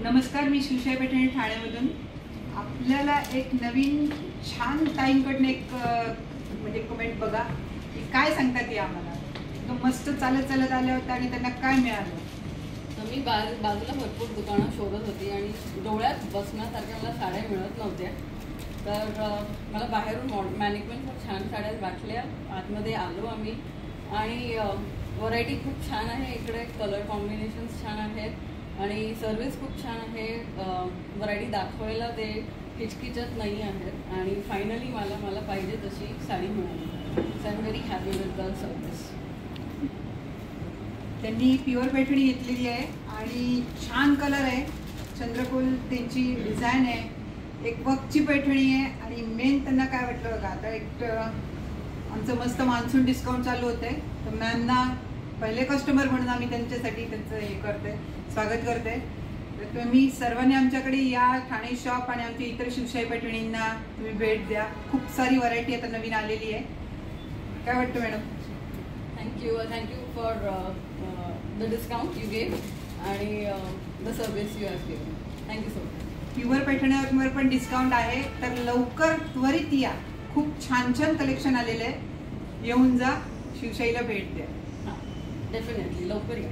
नमस्कार, मी शिवशाही पैठणी ठाण्यामधून. आपल्याला एक नवीन छान ताईंकडनं एक म्हणजे कमेंट बघा की काय सांगतात ते आम्हाला. एकदम मस्त चालत चालत आले होते आणि त्यांना काय मिळालं. तर मी बाजूला भरपूर दुकानं शोधत होती आणि डोळ्यात बसण्यासारख्या मला साड्या मिळत नव्हत्या. तर मला बाहेरून मॅनेजमेंट खूप छान साड्या वाटल्या. आतमध्ये आलो आम्ही आणि व्हरायटी खूप छान आहे. इकडे कलर कॉम्बिनेशन्स छान आहेत आणि सर्विस खूप छान आहे. व्हरायटी दाखवायला ते हिचकिचत नाही आहेत आणि फायनली मला पाहिजे तशी साडी मिळाली. So I am very happy with the service. त्यांनी प्युअर पैठणी घेतलेली आहे आणि छान कलर आहे. चंद्रकोल त्यांची डिझाईन आहे. एक वर्कची पैठणी आहे आणि मेन त्यांना काय वाटलं बघा, आता एक आमचं मस्त मान्सून डिस्काउंट चालू होतं आहे. तर मॅमना पहिले कस्टमर म्हणून आम्ही त्यांच्यासाठी त्यांचं हे करते, स्वागत करते. तर तुम्ही सर्वांनी आमच्याकडे या. ठाणे शॉप आणि आमच्या इतर शिवशाही पैठणींना तुम्ही भेट द्या. खूप सारी व्हरायटी आता नवीन आलेली आहे. काय वाटतं madam? Thank you for the discount you gave आणि the service you have given. Thank you so much. Pure पैठणीवर पण डिस्काउंट आहे, तर लवकर त्वरित या. खूप छान छान कलेक्शन आलेलं आहे. येऊन जा, शिवशाहीला भेट द्या. हां, डेफिनेटली लवकर या.